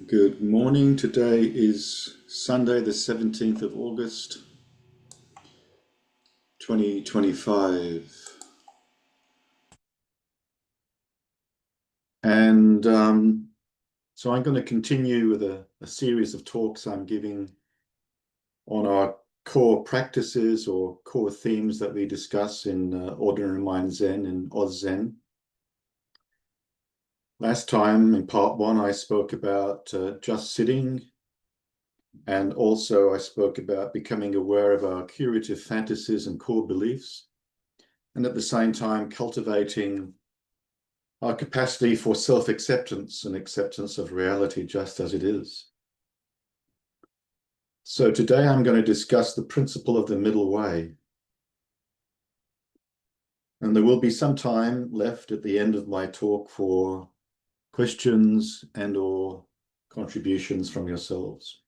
Good morning. Today is Sunday, the 17th of August, 2025. And so I'm going to continue with a series of talks I'm giving on our core practices or core themes that we discuss in Ordinary Mind Zen and Oz Zen. Last time in part one, I spoke about just sitting. And also I spoke about becoming aware of our curative fantasies and core beliefs, and at the same time cultivating our capacity for self-acceptance and acceptance of reality just as it is. So today I'm going to discuss the principle of the middle way. And there will be some time left at the end of my talk for questions and/or contributions from yourselves.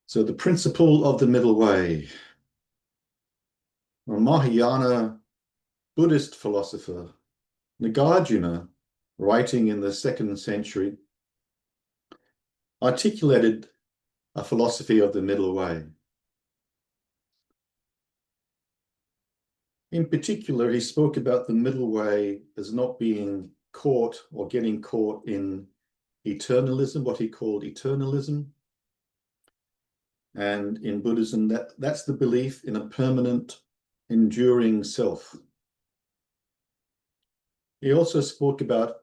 So the principle of the middle way. A Mahayana Buddhist philosopher, Nagarjuna, writing in the 2nd century, articulated a philosophy of the middle way. In particular, he spoke about the middle way as not being caught or getting caught in eternalism, what he called eternalism. And in Buddhism, that's the belief in a permanent, enduring self. He also spoke about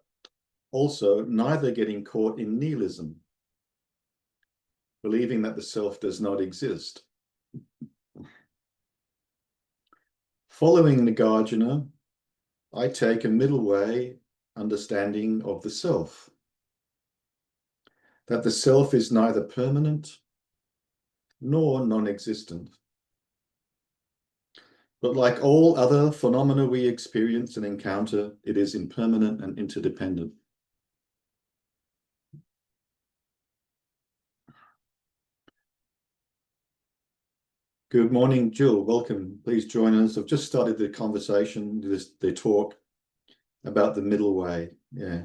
neither getting caught in nihilism, believing that the self does not exist. Following Nagarjuna, I take a middle way understanding of the self, that the self is neither permanent nor non-existent. But like all other phenomena we experience and encounter, it is impermanent and interdependent. Good morning, Jill. Welcome. Please join us. I've just started the conversation, the talk about the middle way. Yeah.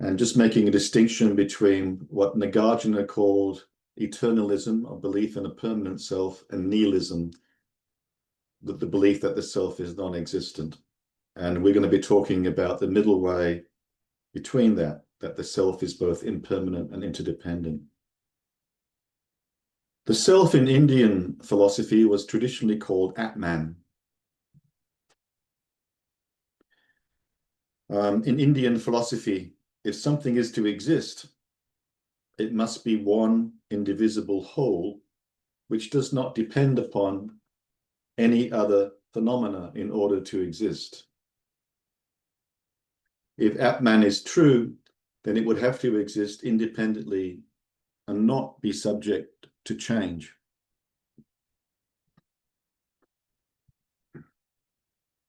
And just making a distinction between what Nagarjuna called eternalism, or belief in a permanent self, and nihilism, the belief that the self is non-existent. And we're going to be talking about the middle way between that the self is both impermanent and interdependent. The self in Indian philosophy was traditionally called Atman. In Indian philosophy, if something is to exist, it must be one indivisible whole, which does not depend upon any other phenomena in order to exist. If Atman is true, then it would have to exist independently and not be subject to change.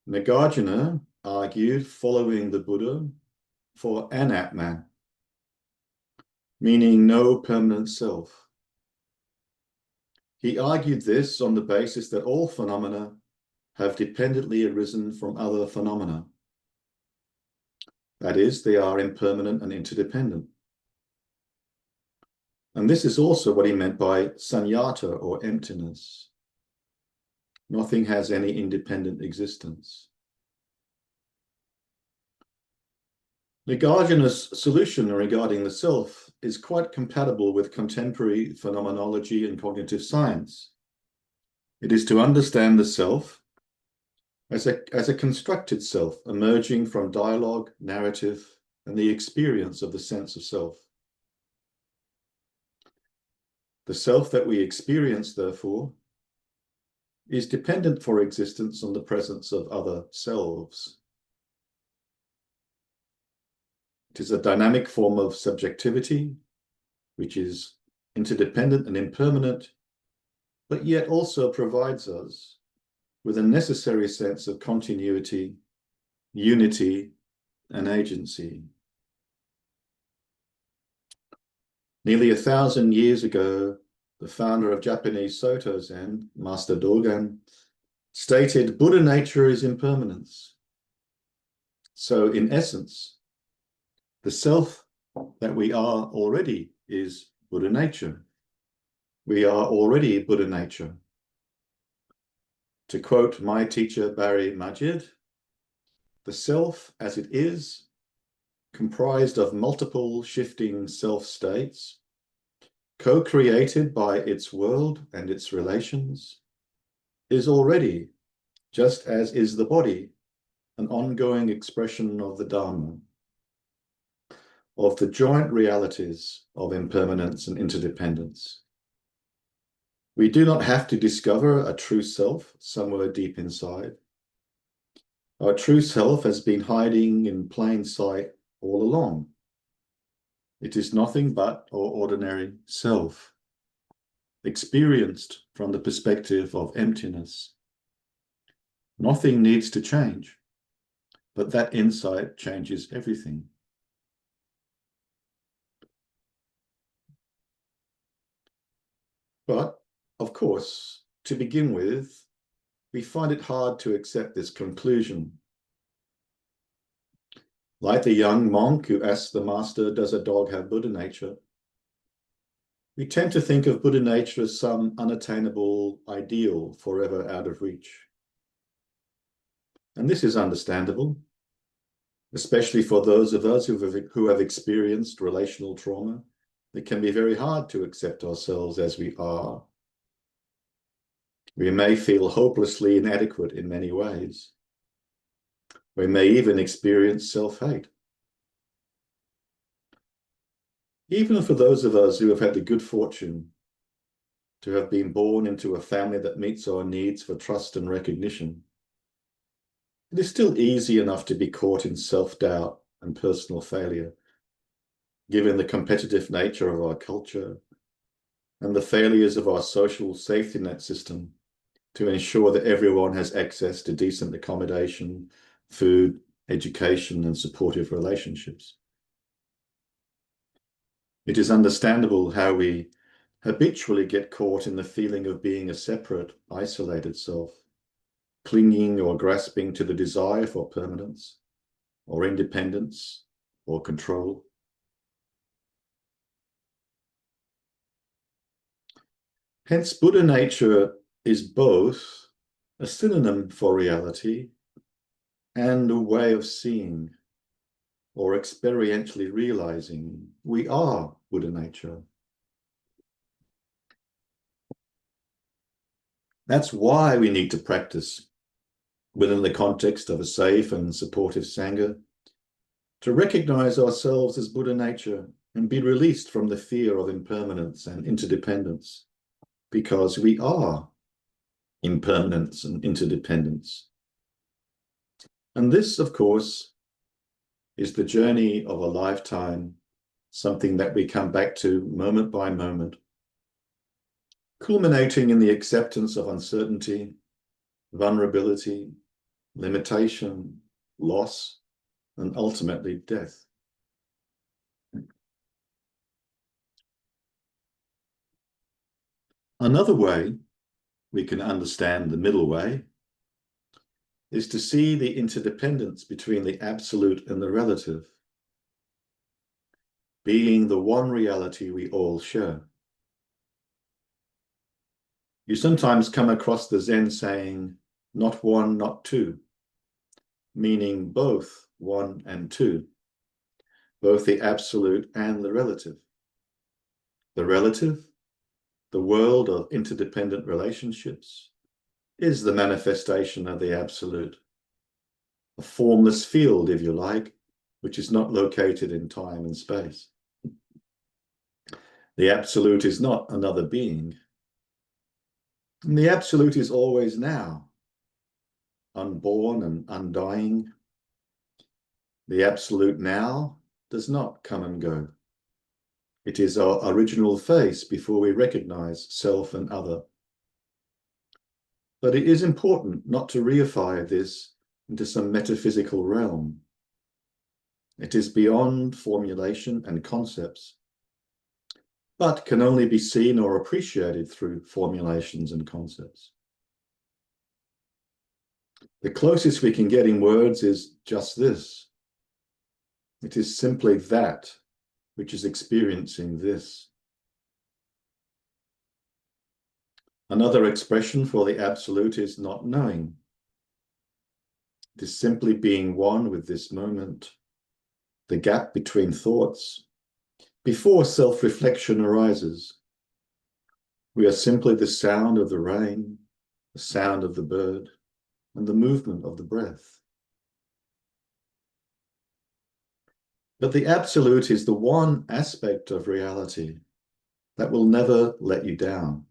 Nagarjuna argued, following the Buddha, for an Atman, meaning no permanent self. He argued this on the basis that all phenomena have dependently arisen from other phenomena. That is, they are impermanent and interdependent. And this is also what he meant by sunyata, or emptiness. Nothing has any independent existence. Nagarjuna's solution regarding the self is quite compatible with contemporary phenomenology and cognitive science. It is to understand the self as a constructed self emerging from dialogue, narrative, and the experience of the sense of self. The self that we experience, therefore, is dependent for existence on the presence of other selves. It is a dynamic form of subjectivity, which is interdependent and impermanent, but yet also provides us with a necessary sense of continuity, unity, and agency. Nearly 1,000 years ago, the founder of Japanese Soto Zen, Master Dogen, stated Buddha nature is impermanence. So in essence, the self that we are already is Buddha nature. We are already Buddha nature. To quote my teacher Barry Majid, the self as it is, comprised of multiple shifting self states, co-created by its world and its relations, is already, just as is the body, an ongoing expression of the Dharma, of the joint realities of impermanence and interdependence. We do not have to discover a true self somewhere deep inside. Our true self has been hiding in plain sight all along. It is nothing but our ordinary self, experienced from the perspective of emptiness. Nothing needs to change, but that insight changes everything. But, of course, to begin with, we find it hard to accept this conclusion. Like the young monk who asks the master, does a dog have Buddha nature? We tend to think of Buddha nature as some unattainable ideal forever out of reach. And this is understandable, especially for those of us who have experienced relational trauma. It can be very hard to accept ourselves as we are. We may feel hopelessly inadequate in many ways. We may even experience self-hate. Even for those of us who have had the good fortune to have been born into a family that meets our needs for trust and recognition, it is still easy enough to be caught in self-doubt and personal failure, given the competitive nature of our culture and the failures of our social safety net system to ensure that everyone has access to decent accommodation, food, education, and supportive relationships. It is understandable how we habitually get caught in the feeling of being a separate, isolated self, clinging or grasping to the desire for permanence, or independence, or control. Hence, Buddha nature is both a synonym for reality and a way of seeing or experientially realizing we are Buddha nature. That's why we need to practice within the context of a safe and supportive Sangha, to recognize ourselves as Buddha nature and be released from the fear of impermanence and interdependence, because we are impermanence and interdependence. And this, of course, is the journey of a lifetime, something that we come back to moment by moment, culminating in the acceptance of uncertainty, vulnerability, limitation, loss, and ultimately death. Another way we can understand the middle way is to see the interdependence between the absolute and the relative, being the one reality we all share. You sometimes come across the Zen saying, not one, not two, meaning both one and two, both the absolute and the relative. The relative, the world of interdependent relationships, is the manifestation of the absolute, a formless field, if you like, which is not located in time and space. The absolute is not another being. And the absolute is always now, unborn and undying. The absolute now does not come and go. It is our original face before we recognize self and other. But it is important not to reify this into some metaphysical realm. It is beyond formulation and concepts, but can only be seen or appreciated through formulations and concepts. The closest we can get in words is just this. It is simply that which is experiencing this. Another expression for the absolute is not knowing. It is simply being one with this moment, the gap between thoughts, before self-reflection arises. We are simply the sound of the rain, the sound of the bird, and the movement of the breath. But the absolute is the one aspect of reality that will never let you down.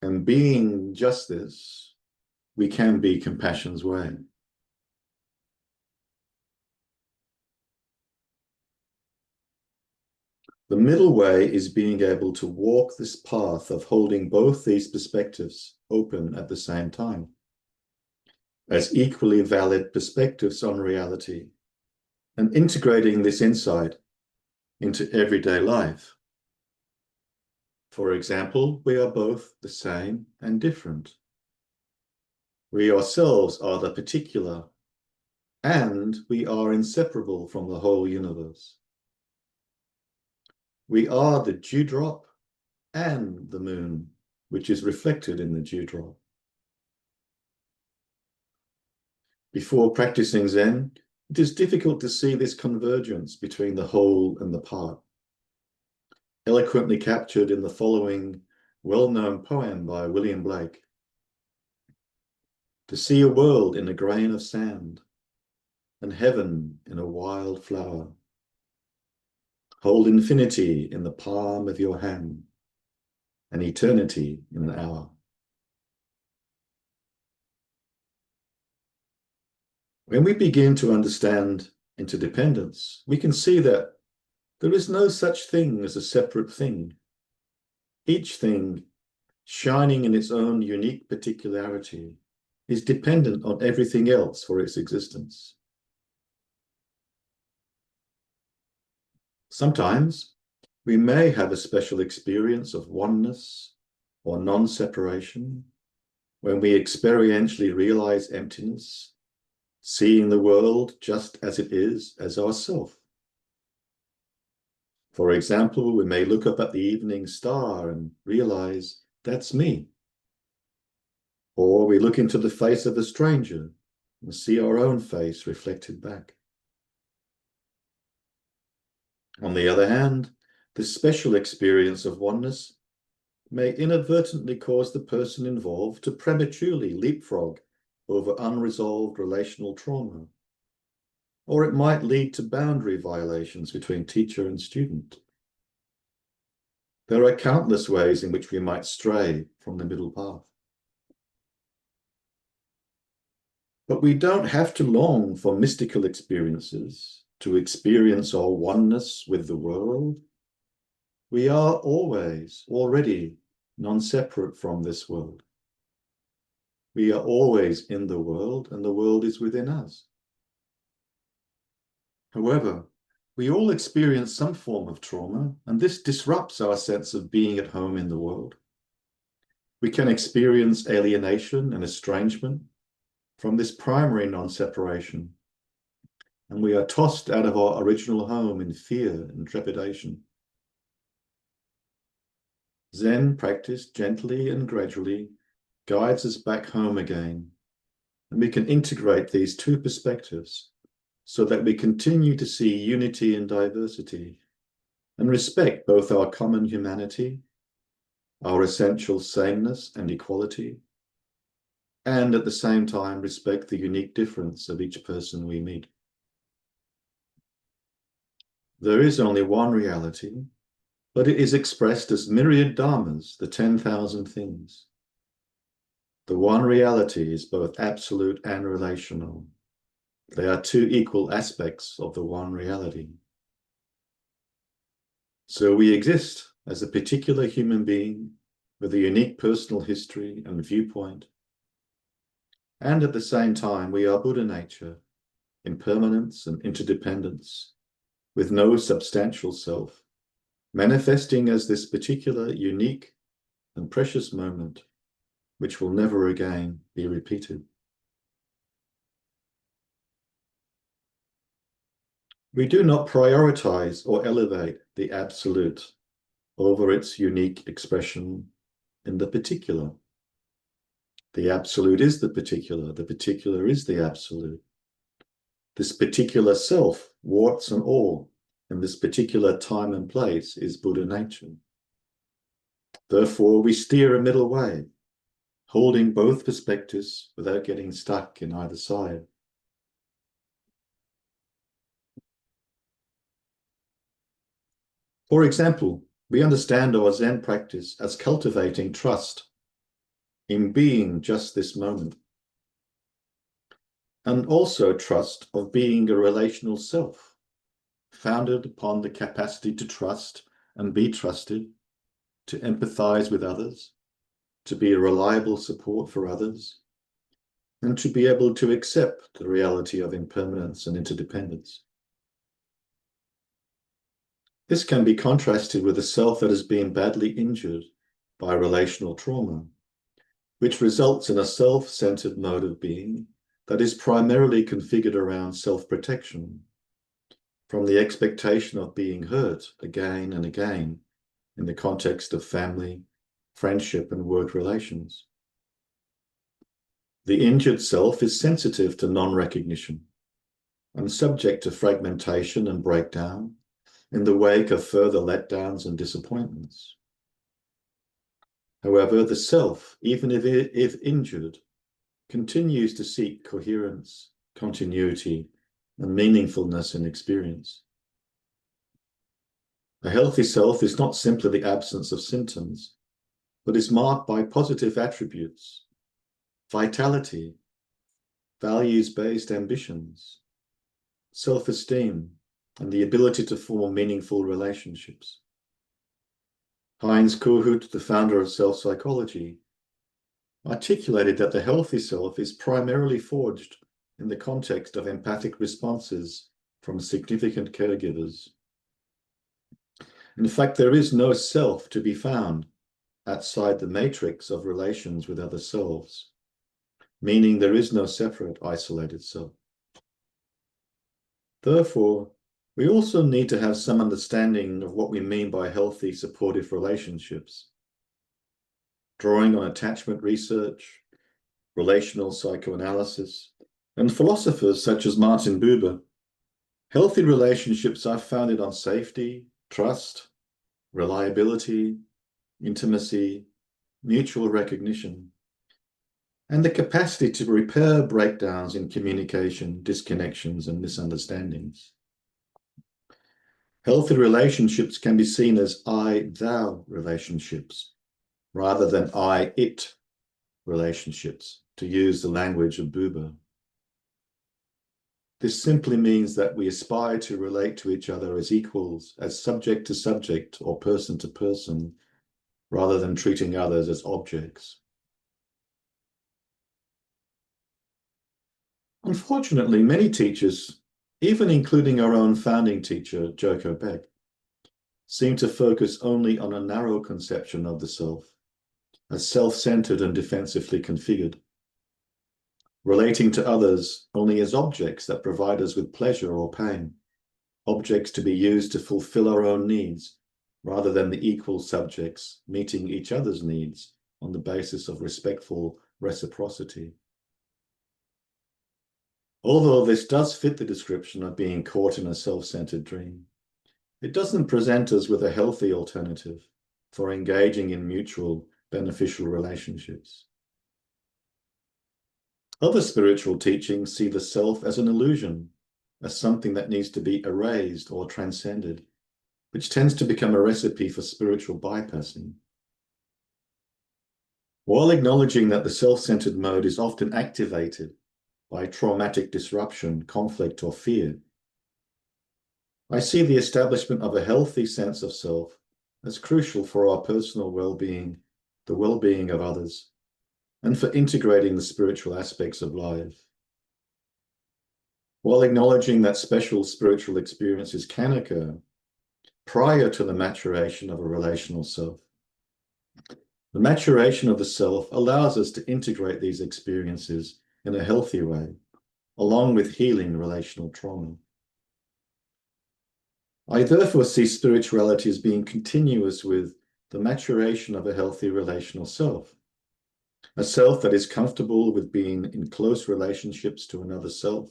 And being just this, we can be compassion's way. The middle way is being able to walk this path of holding both these perspectives open at the same time, as equally valid perspectives on reality, and integrating this insight into everyday life. For example, we are both the same and different. We ourselves are the particular, and we are inseparable from the whole universe. We are the dewdrop and the moon, which is reflected in the dewdrop. Before practicing Zen, it is difficult to see this convergence between the whole and the part, eloquently captured in the following well-known poem by William Blake. To see a world in a grain of sand, and heaven in a wild flower. Hold infinity in the palm of your hand, and eternity in an hour. When we begin to understand interdependence, we can see that there is no such thing as a separate thing. Each thing, shining in its own unique particularity, is dependent on everything else for its existence. Sometimes we may have a special experience of oneness or non-separation when we experientially realize emptiness, seeing the world just as it is as ourself. For example, we may look up at the evening star and realize that's me. Or we look into the face of a stranger and see our own face reflected back. On the other hand, this special experience of oneness may inadvertently cause the person involved to prematurely leapfrog over unresolved relational trauma, or it might lead to boundary violations between teacher and student. There are countless ways in which we might stray from the middle path. But we don't have to long for mystical experiences to experience our oneness with the world. We are always, already, non-separate from this world. We are always in the world, and the world is within us. However, we all experience some form of trauma, and this disrupts our sense of being at home in the world. We can experience alienation and estrangement from this primary non-separation, and we are tossed out of our original home in fear and trepidation. Zen practice gently and gradually guides us back home again, and we can integrate these two perspectives so that we continue to see unity and diversity and respect both our common humanity, our essential sameness and equality, and at the same time respect the unique difference of each person we meet. There is only one reality, but it is expressed as myriad dharmas, the 10,000 things. The one reality is both absolute and relational. They are two equal aspects of the one reality. So we exist as a particular human being with a unique personal history and viewpoint. And at the same time, we are Buddha nature, impermanence and interdependence, with no substantial self, manifesting as this particular, unique, and precious moment, which will never again be repeated. We do not prioritize or elevate the absolute over its unique expression in the particular. The absolute is the particular is the absolute. This particular self, warts and all, in this particular time and place is Buddha nature. Therefore, we steer a middle way, holding both perspectives without getting stuck in either side. For example, we understand our Zen practice as cultivating trust in being just this moment, and also trust of being a relational self, founded upon the capacity to trust and be trusted, to empathize with others, to be a reliable support for others, and to be able to accept the reality of impermanence and interdependence. This can be contrasted with a self that has been badly injured by relational trauma, which results in a self-centered mode of being that is primarily configured around self-protection, from the expectation of being hurt again and again in the context of family, friendship, and work relations. The injured self is sensitive to non-recognition and subject to fragmentation and breakdown in the wake of further letdowns and disappointments. However, the self, even if injured, continues to seek coherence, continuity, and meaningfulness in experience. A healthy self is not simply the absence of symptoms, but is marked by positive attributes, vitality, values-based ambitions, self-esteem, and the ability to form meaningful relationships. Heinz Kohut, the founder of self-psychology, articulated that the healthy self is primarily forged in the context of empathic responses from significant caregivers. In fact, there is no self to be found outside the matrix of relations with other selves, meaning there is no separate, isolated self. Therefore, we also need to have some understanding of what we mean by healthy, supportive relationships. Drawing on attachment research, relational psychoanalysis, and philosophers such as Martin Buber, healthy relationships are founded on safety, trust, reliability, intimacy, mutual recognition, and the capacity to repair breakdowns in communication, disconnections, and misunderstandings. Healthy relationships can be seen as I-thou relationships, rather than I-it relationships, to use the language of Buber. This simply means that we aspire to relate to each other as equals, as subject to subject or person to person, rather than treating others as objects. Unfortunately, many teachers, even including our own founding teacher, Joko Beck, seem to focus only on a narrow conception of the self, as self-centered and defensively configured, relating to others only as objects that provide us with pleasure or pain, objects to be used to fulfill our own needs, rather than the equal subjects meeting each other's needs on the basis of respectful reciprocity. Although this does fit the description of being caught in a self-centered dream, it doesn't present us with a healthy alternative for engaging in mutual beneficial relationships. Other spiritual teachings see the self as an illusion, as something that needs to be erased or transcended, which tends to become a recipe for spiritual bypassing. While acknowledging that the self-centered mode is often activated by traumatic disruption, conflict, or fear, I see the establishment of a healthy sense of self as crucial for our personal well-being, the well-being of others, and for integrating the spiritual aspects of life. While acknowledging that special spiritual experiences can occur prior to the maturation of a relational self, The maturation of the self allows us to integrate these experiences in a healthy way, along with healing relational trauma. I therefore see spirituality as being continuous with the maturation of a healthy relational self, a self that is comfortable with being in close relationships to another self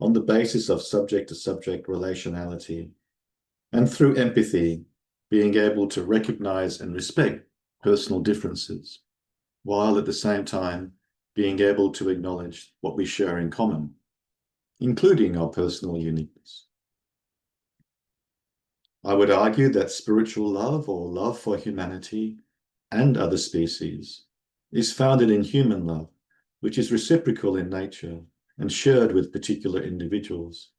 on the basis of subject-to-subject relationality, and through empathy, being able to recognize and respect personal differences, while at the same time being able to acknowledge what we share in common, including our personal uniqueness. I would argue that spiritual love, or love for humanity and other species, is founded in human love, which is reciprocal in nature and shared with particular individuals.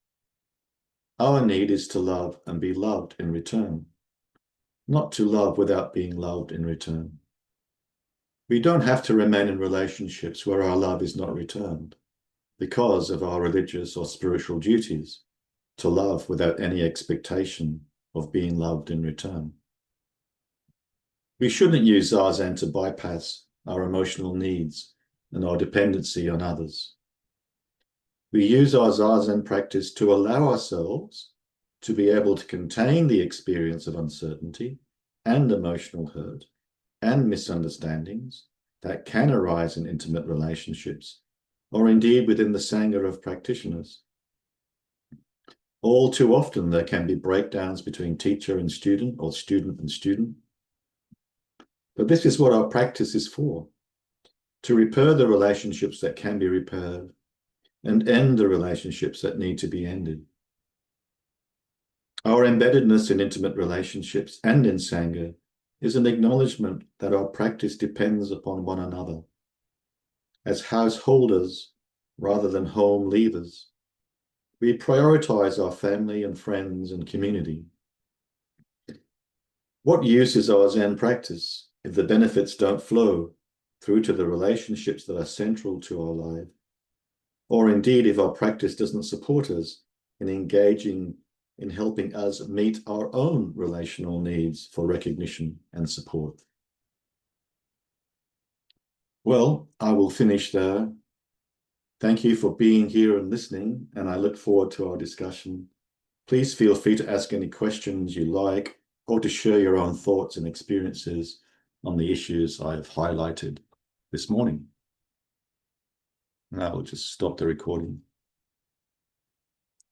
Our need is to love and be loved in return, not to love without being loved in return. We don't have to remain in relationships where our love is not returned because of our religious or spiritual duties to love without any expectation of being loved in return. We shouldn't use Zazen to bypass our emotional needs and our dependency on others. We use our Zazen practice to allow ourselves to be able to contain the experience of uncertainty and emotional hurt and misunderstandings that can arise in intimate relationships, or indeed within the Sangha of practitioners. All too often, there can be breakdowns between teacher and student, or student and student. But this is what our practice is for, to repair the relationships that can be repaired and end the relationships that need to be ended. Our embeddedness in intimate relationships and in Sangha is an acknowledgement that our practice depends upon one another. As householders, rather than home leavers, we prioritize our family and friends and community. What use is our Zen practice if the benefits don't flow through to the relationships that are central to our life? Or indeed, if our practice doesn't support us in engaging in helping us meet our own relational needs for recognition and support? Well, I will finish there. Thank you for being here and listening, and I look forward to our discussion. Please feel free to ask any questions you like, or to share your own thoughts and experiences on the issues I have highlighted this morning. Now I'll just stop the recording.